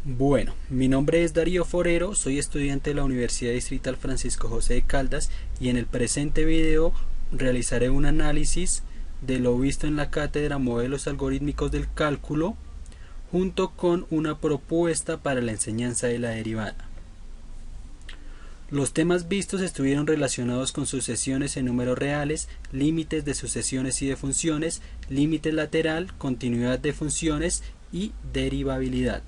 Bueno, mi nombre es Darío Forero, soy estudiante de la Universidad Distrital Francisco José de Caldas y en el presente video realizaré un análisis de lo visto en la cátedra Modelos Algorítmicos del Cálculo junto con una propuesta para la enseñanza de la derivada. Los temas vistos estuvieron relacionados con sucesiones en números reales, límites de sucesiones y de funciones, límite lateral, continuidad de funciones y derivabilidad.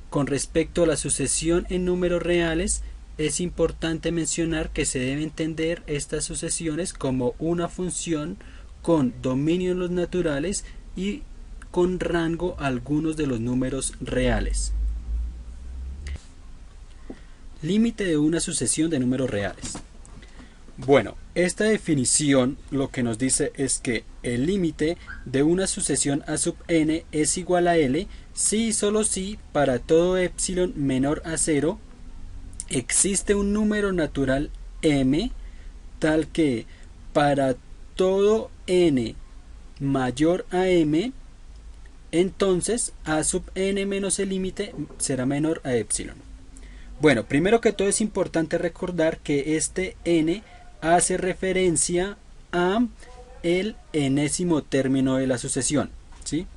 Con respecto a la sucesión en números reales, es importante mencionar que se debe entender estas sucesiones como una función con dominio en los naturales y con rango a algunos de los números reales. Límite de una sucesión de números reales. Bueno, esta definición lo que nos dice es que el límite de una sucesión a sub n es igual a L si y solo si para todo epsilon menor a 0 existe un número natural m tal que para todo n mayor a m entonces a sub n menos el límite será menor a epsilon. Bueno, primero que todo es importante recordar que este n hace referencia a el enésimo término de la sucesión, ¿sí?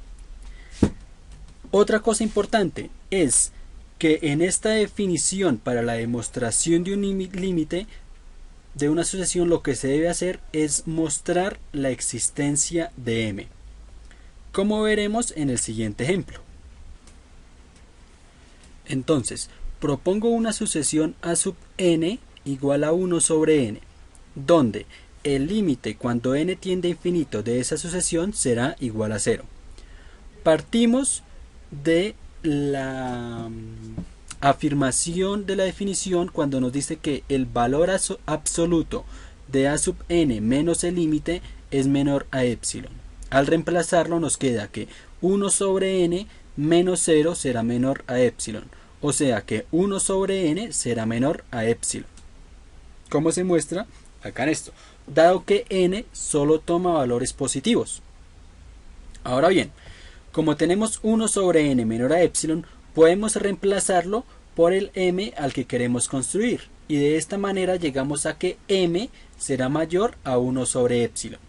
Otra cosa importante es que en esta definición para la demostración de un límite de una sucesión lo que se debe hacer es mostrar la existencia de m, como veremos en el siguiente ejemplo. Entonces, propongo una sucesión a sub n igual a 1 sobre n, donde el límite cuando n tiende a infinito de esa sucesión será igual a 0. Partimos de la afirmación de la definición cuando nos dice que el valor absoluto de a sub n menos el límite es menor a epsilon. Al reemplazarlo nos queda que 1 sobre n menos 0 será menor a epsilon, o sea que 1 sobre n será menor a epsilon. ¿Cómo se muestra? Acá en esto, dado que n solo toma valores positivos. Ahora bien, como tenemos 1 sobre n menor a epsilon, podemos reemplazarlo por el m al que queremos construir, y de esta manera llegamos a que m será mayor a 1 sobre epsilon.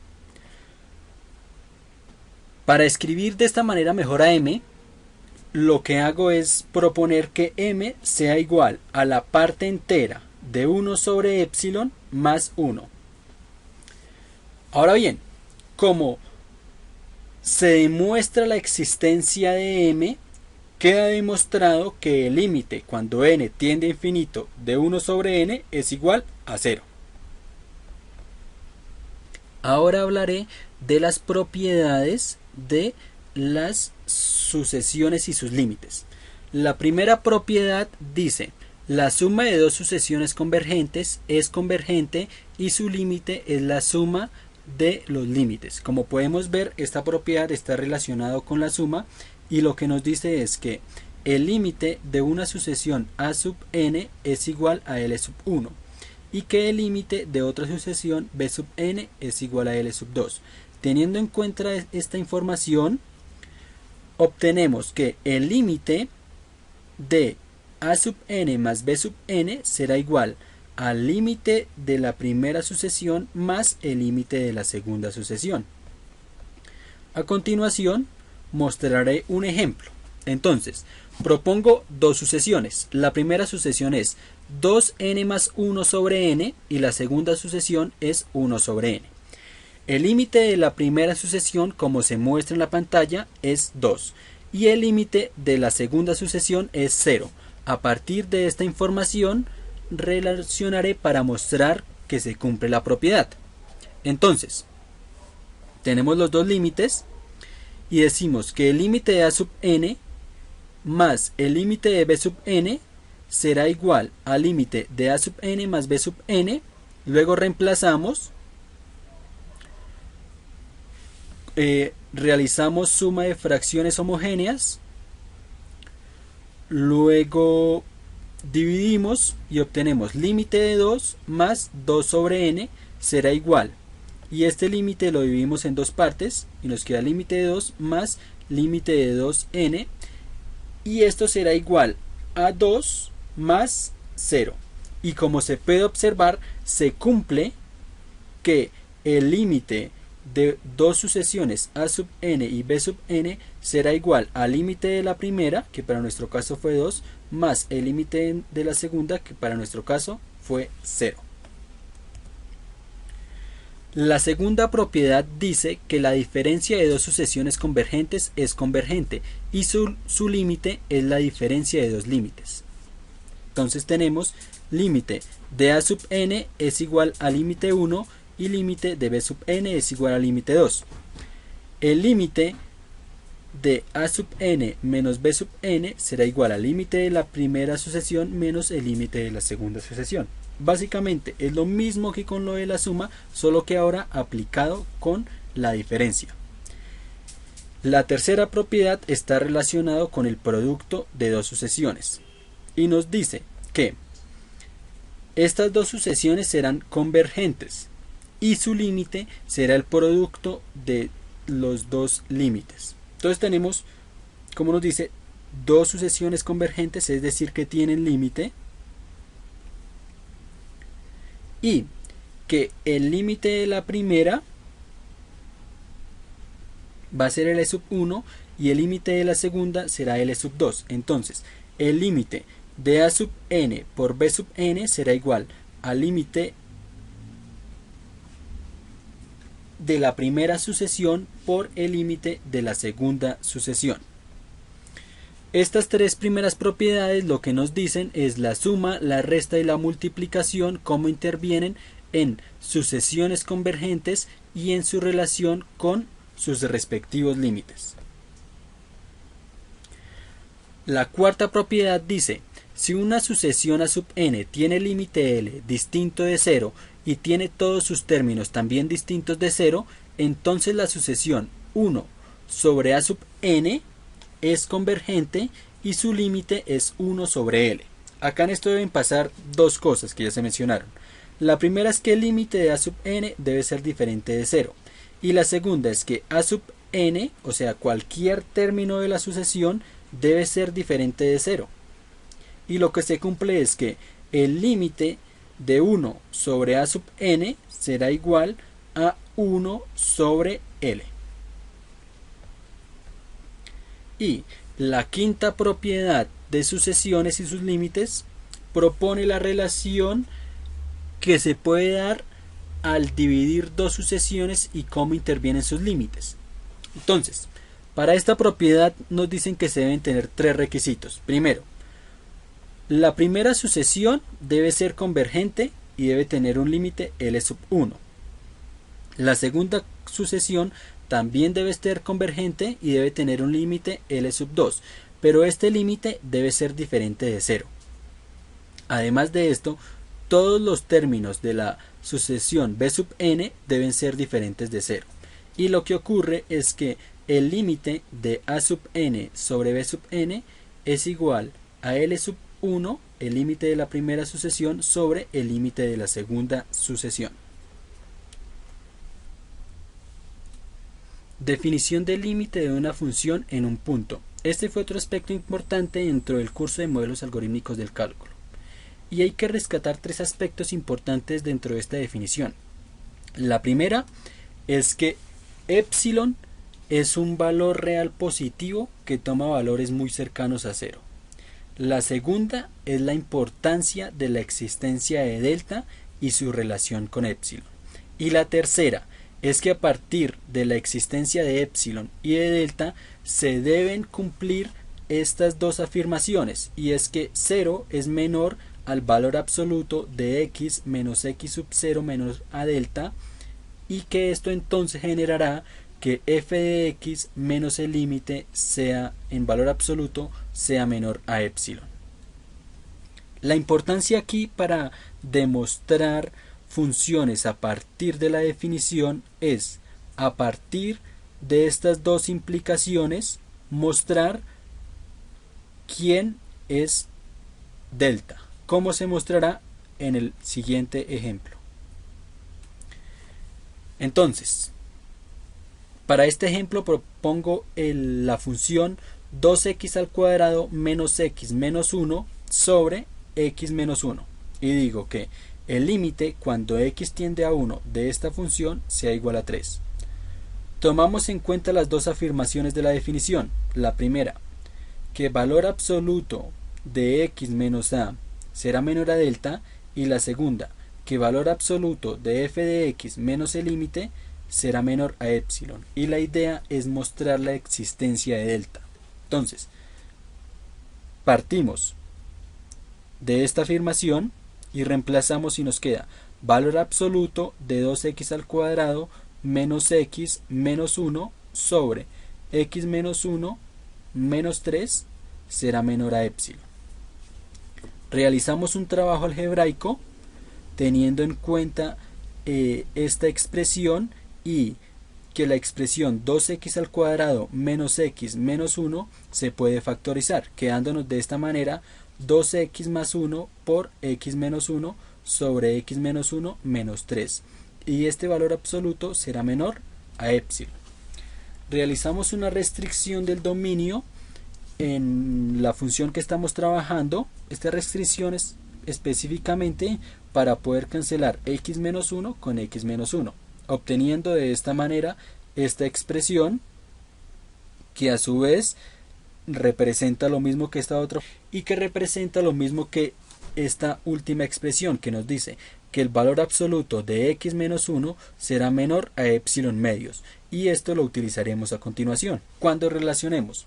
Para escribir de esta manera mejor a m, lo que hago es proponer que m sea igual a la parte entera de 1 sobre epsilon más 1. Ahora bien, como se demuestra la existencia de m, queda demostrado que el límite cuando n tiende a infinito de 1 sobre n es igual a 0. Ahora hablaré de las propiedades de las sucesiones y sus límites. La primera propiedad dice: la suma de dos sucesiones convergentes es convergente y su límite es la suma de los límites. Como podemos ver, esta propiedad está relacionada con la suma y lo que nos dice es que el límite de una sucesión a sub n es igual a L sub 1 y que el límite de otra sucesión b sub n es igual a L sub 2. Teniendo en cuenta esta información, obtenemos que el límite de a sub n más b sub n será igual al límite de la primera sucesión más el límite de la segunda sucesión. A continuación mostraré un ejemplo. Entonces, propongo dos sucesiones. La primera sucesión es 2n más 1 sobre n y la segunda sucesión es 1 sobre n. El límite de la primera sucesión, como se muestra en la pantalla, es 2 y el límite de la segunda sucesión es 0. A partir de esta información relacionaré para mostrar que se cumple la propiedad. Entonces, tenemos los dos límites y decimos que el límite de a sub n más el límite de b sub n será igual al límite de a sub n más b sub n. Luego reemplazamos, realizamos suma de fracciones homogéneas, luego dividimos y obtenemos límite de 2 más 2 sobre n será igual, y este límite lo dividimos en dos partes y nos queda límite de 2 más límite de 2n, y esto será igual a 2 más 0. Y como se puede observar, se cumple que el límite de dos sucesiones a sub n y b sub n será igual al límite de la primera, que para nuestro caso fue 2, más el límite de la segunda, que para nuestro caso fue 0. La segunda propiedad dice que la diferencia de dos sucesiones convergentes es convergente y su límite es la diferencia de dos límites. Entonces tenemos límite de a sub n es igual al límite 1 y límite de b sub n es igual al límite 2. El límite de a sub n menos b sub n será igual al límite de la primera sucesión menos el límite de la segunda sucesión. Básicamente es lo mismo que con lo de la suma, solo que ahora aplicado con la diferencia. La tercera propiedad está relacionada con el producto de dos sucesiones y nos dice que estas dos sucesiones serán convergentes y su límite será el producto de los dos límites. Entonces tenemos, como nos dice, dos sucesiones convergentes, es decir que tienen límite, y que el límite de la primera va a ser L sub 1 y el límite de la segunda será L sub 2. Entonces el límite de a sub n por b sub n será igual al límite de la primera sucesión por el límite de la segunda sucesión. Estas tres primeras propiedades lo que nos dicen es la suma, la resta y la multiplicación, cómo intervienen en sucesiones convergentes y en su relación con sus respectivos límites. La cuarta propiedad dice: si una sucesión a sub n tiene límite L distinto de 0 y tiene todos sus términos también distintos de 0, entonces la sucesión 1 sobre a sub n es convergente y su límite es 1 sobre L. Acá en esto deben pasar dos cosas que ya se mencionaron. La primera es que el límite de a sub n debe ser diferente de 0. Y la segunda es que a sub n, o sea cualquier término de la sucesión, debe ser diferente de 0. Y lo que se cumple es que el límite de 1 sobre a sub n será igual a 1 sobre L. Y la quinta propiedad de sucesiones y sus límites propone la relación que se puede dar al dividir dos sucesiones y cómo intervienen sus límites. Entonces, para esta propiedad nos dicen que se deben tener tres requisitos. Primero, la primera sucesión debe ser convergente y debe tener un límite L sub 1. La segunda sucesión también debe ser convergente y debe tener un límite L sub 2, pero este límite debe ser diferente de 0. Además de esto, todos los términos de la sucesión b sub n deben ser diferentes de 0. Y lo que ocurre es que el límite de a sub n sobre b sub n es igual a L sub 1, el límite de la primera sucesión, sobre el límite de la segunda sucesión. Definición del límite de una función en un punto. Este fue otro aspecto importante dentro del curso de modelos algorítmicos del cálculo. Y hay que rescatar tres aspectos importantes dentro de esta definición. La primera es que epsilon es un valor real positivo que toma valores muy cercanos a 0. La segunda es la importancia de la existencia de delta y su relación con epsilon. Y la tercera es que a partir de la existencia de epsilon y de delta se deben cumplir estas dos afirmaciones, y es que 0 es menor al valor absoluto de x menos x sub 0 menos a delta, y que esto entonces generará que f de x menos el límite sea en valor absoluto sea menor a epsilon. La importancia aquí para demostrar funciones a partir de la definición es, a partir de estas dos implicaciones, mostrar quién es delta. ¿Cómo se mostrará? En el siguiente ejemplo. Entonces, para este ejemplo propongo la función 2x al cuadrado menos x menos 1 sobre x menos 1. Y digo que el límite cuando x tiende a 1 de esta función sea igual a 3. Tomamos en cuenta las dos afirmaciones de la definición. La primera, que valor absoluto de x menos a será menor a delta, y la segunda, que valor absoluto de f de x menos el límite será menor a epsilon. Y la idea es mostrar la existencia de delta. Entonces, partimos de esta afirmación y reemplazamos y nos queda valor absoluto de 2x al cuadrado menos x menos 1 sobre x menos 1 menos 3 será menor a epsilon. Realizamos un trabajo algebraico teniendo en cuenta esta expresión y que la expresión 2x al cuadrado menos x menos 1 se puede factorizar, quedándonos de esta manera 2x más 1 por x menos 1 sobre x menos 1 menos 3, y este valor absoluto será menor a epsilon. Realizamos una restricción del dominio en la función que estamos trabajando. Esta restricción es específicamente para poder cancelar x menos 1 con x menos 1, obteniendo de esta manera esta expresión que a su vez representa lo mismo que esta otra y que representa lo mismo que esta última expresión que nos dice que el valor absoluto de x menos 1 será menor a epsilon medios, y esto lo utilizaremos a continuación cuando relacionemos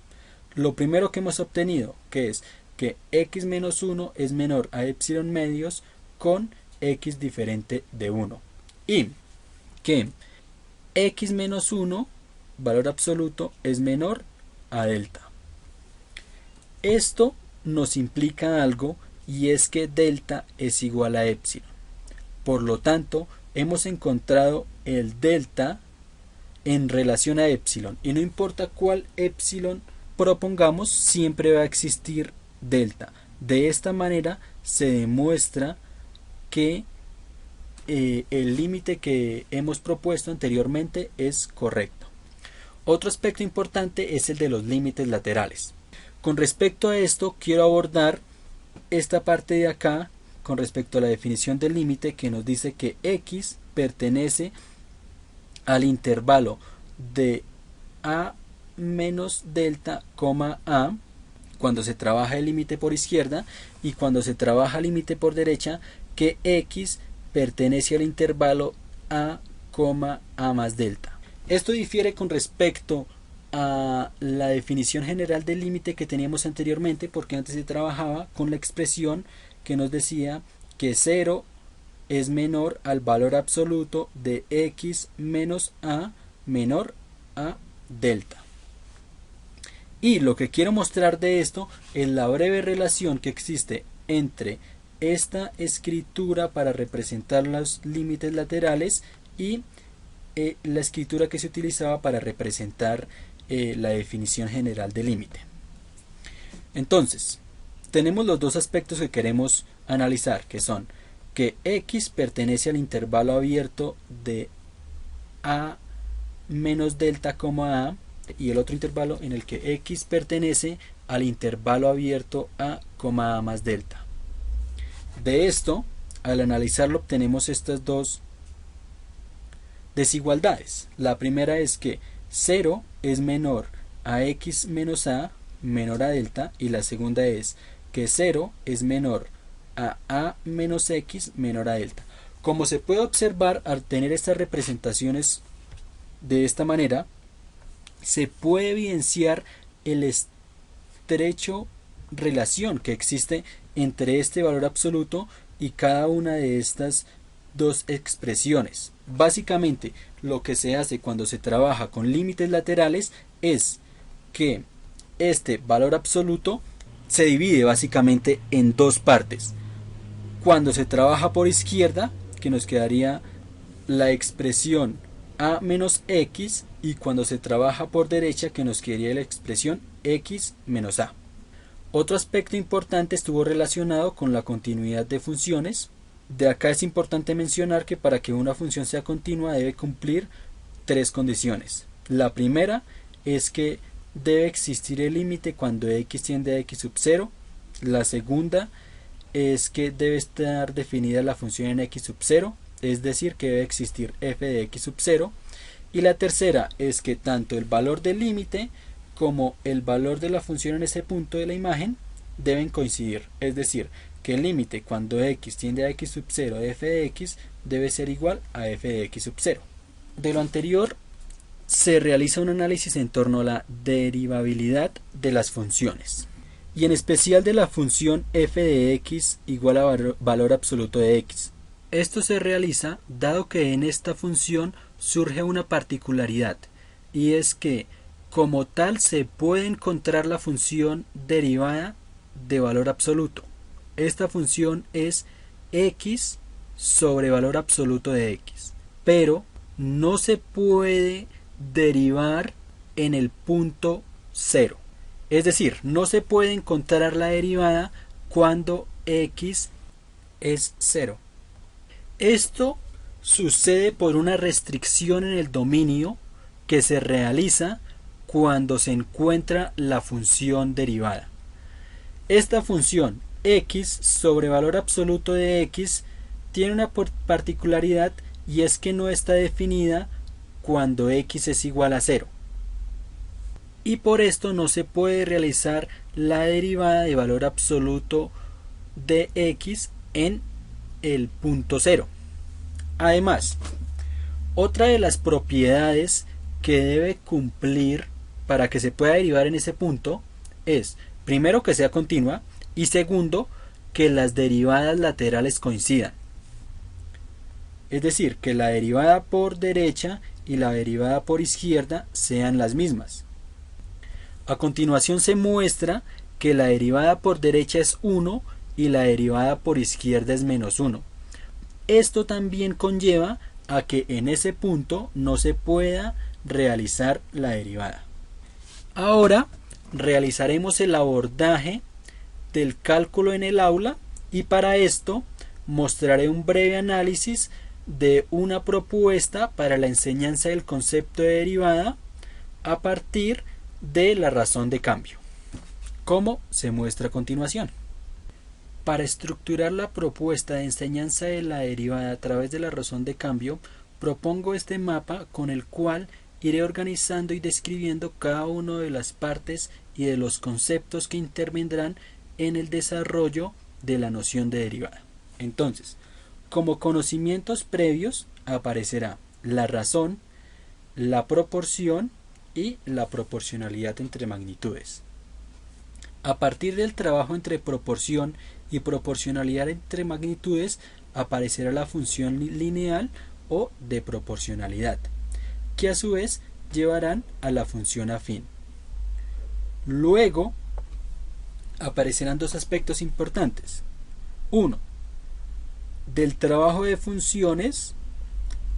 lo primero que hemos obtenido, que es que x menos 1 es menor a epsilon medios con x diferente de 1, y que x menos 1 valor absoluto es menor a delta. Esto nos implica algo, y es que delta es igual a epsilon. Por lo tanto, hemos encontrado el delta en relación a epsilon, y no importa cuál epsilon propongamos, siempre va a existir delta. De esta manera se demuestra que el límite que hemos propuesto anteriormente es correcto. Otro aspecto importante es el de los límites laterales. Con respecto a esto, quiero abordar esta parte de acá con respecto a la definición del límite, que nos dice que x pertenece al intervalo de a menos delta, a cuando se trabaja el límite por izquierda, y cuando se trabaja el límite por derecha, que x pertenece al intervalo a, a más delta. Esto difiere con respecto a la definición general del límite que teníamos anteriormente, porque antes se trabajaba con la expresión que nos decía que 0 es menor al valor absoluto de x menos a menor a delta. Y lo que quiero mostrar de esto es la breve relación que existe entre esta escritura para representar los límites laterales y la escritura que se utilizaba para representar la definición general del límite. Entonces, tenemos los dos aspectos que queremos analizar, que son que x pertenece al intervalo abierto de a menos delta, a, y el otro intervalo en el que x pertenece al intervalo abierto a, a más delta. De esto, al analizarlo, obtenemos estas dos desigualdades. La primera es que 0 es menor a x menos a menor a delta, y la segunda es que 0 es menor a menos x menor a delta. Como se puede observar, al tener estas representaciones de esta manera, se puede evidenciar el estrecho relación que existe entre este valor absoluto y cada una de estas dos expresiones. Básicamente, lo que se hace cuando se trabaja con límites laterales es que este valor absoluto se divide básicamente en dos partes. Cuando se trabaja por izquierda, que nos quedaría la expresión a menos x, y cuando se trabaja por derecha, que nos quedaría la expresión x menos a. Otro aspecto importante estuvo relacionado con la continuidad de funciones. De acá es importante mencionar que para que una función sea continua debe cumplir tres condiciones. La primera es que debe existir el límite cuando x tiende a x sub 0. La segunda es que debe estar definida la función en x sub 0, es decir, que debe existir f de x sub 0. Y la tercera es que tanto el valor del límite como el valor de la función en ese punto de la imagen deben coincidir, es decir, que el límite cuando x tiende a x sub 0 de f de x debe ser igual a f de x sub 0. De lo anterior se realiza un análisis en torno a la derivabilidad de las funciones, y en especial de la función f de x igual a valor absoluto de x. Esto se realiza dado que en esta función surge una particularidad, y es que como tal se puede encontrar la función derivada de valor absoluto. Esta función es x sobre valor absoluto de x, pero no se puede derivar en el punto 0. Es decir, no se puede encontrar la derivada cuando x es 0. Esto sucede por una restricción en el dominio que se realiza cuando se encuentra la función derivada. Esta función x sobre valor absoluto de x tiene una particularidad, y es que no está definida cuando x es igual a 0. Y por esto no se puede realizar la derivada de valor absoluto de x en el punto 0. Además, otra de las propiedades que debe cumplir para que se pueda derivar en ese punto es, primero, que sea continua, y segundo, que las derivadas laterales coincidan. Es decir, que la derivada por derecha y la derivada por izquierda sean las mismas. A continuación se muestra que la derivada por derecha es 1 y la derivada por izquierda es menos 1. Esto también conlleva a que en ese punto no se pueda realizar la derivada. Ahora realizaremos el abordaje del cálculo en el aula, y para esto mostraré un breve análisis de una propuesta para la enseñanza del concepto de derivada a partir de la razón de cambio, como se muestra a continuación. Para estructurar la propuesta de enseñanza de la derivada a través de la razón de cambio, propongo este mapa con el cual iré organizando y describiendo cada una de las partes y de los conceptos que intervendrán en el desarrollo de la noción de derivada. Entonces, como conocimientos previos aparecerá la razón, la proporción y la proporcionalidad entre magnitudes. A partir del trabajo entre proporción y proporcionalidad entre magnitudes aparecerá la función lineal o de proporcionalidad, que a su vez llevarán a la función afín. Luego aparecerán dos aspectos importantes. 1. Del trabajo de funciones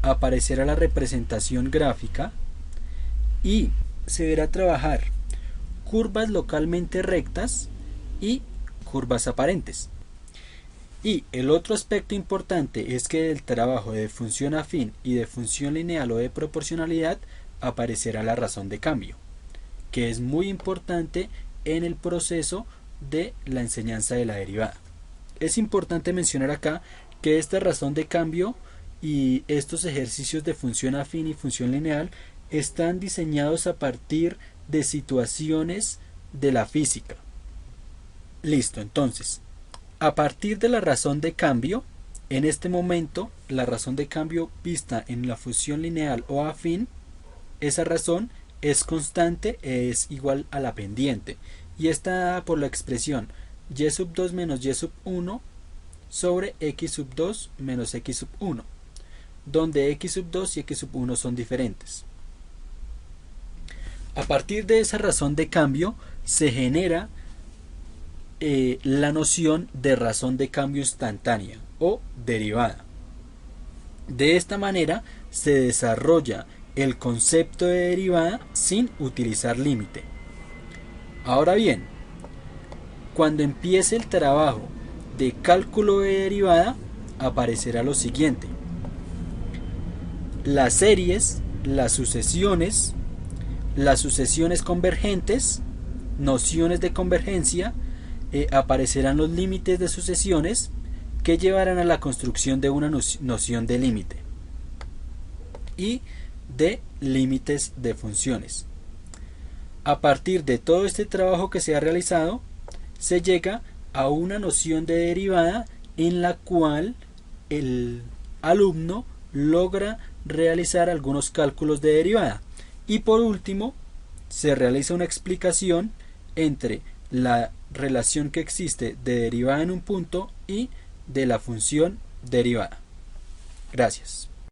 aparecerá la representación gráfica, y se deberá trabajar curvas localmente rectas y curvas aparentes. Y el otro aspecto importante es que del trabajo de función afín y de función lineal o de proporcionalidad aparecerá la razón de cambio, que es muy importante en el proceso de la enseñanza de la derivada. Es importante mencionar acá que esta razón de cambio y estos ejercicios de función afín y función lineal están diseñados a partir de situaciones de la física. Listo, entonces, a partir de la razón de cambio, en este momento, la razón de cambio vista en la función lineal o afín, esa razón es constante, es igual a la pendiente, y está dada por la expresión y sub 2 menos y sub 1 sobre x sub 2 menos x sub 1, donde x sub 2 y x sub 1 son diferentes. A partir de esa razón de cambio se genera la noción de razón de cambio instantánea o derivada. De esta manera se desarrolla el concepto de derivada sin utilizar límite. Ahora bien, cuando empiece el trabajo de cálculo de derivada aparecerá lo siguiente: las series, las sucesiones, las sucesiones convergentes, nociones de convergencia, aparecerán los límites de sucesiones que llevarán a la construcción de una noción de límite y de límites de funciones. A partir de todo este trabajo que se ha realizado, se llega a una noción de derivada en la cual el alumno logra realizar algunos cálculos de derivada. Y por último, se realiza una explicación entre la relación que existe de derivada en un punto y de la función derivada. Gracias.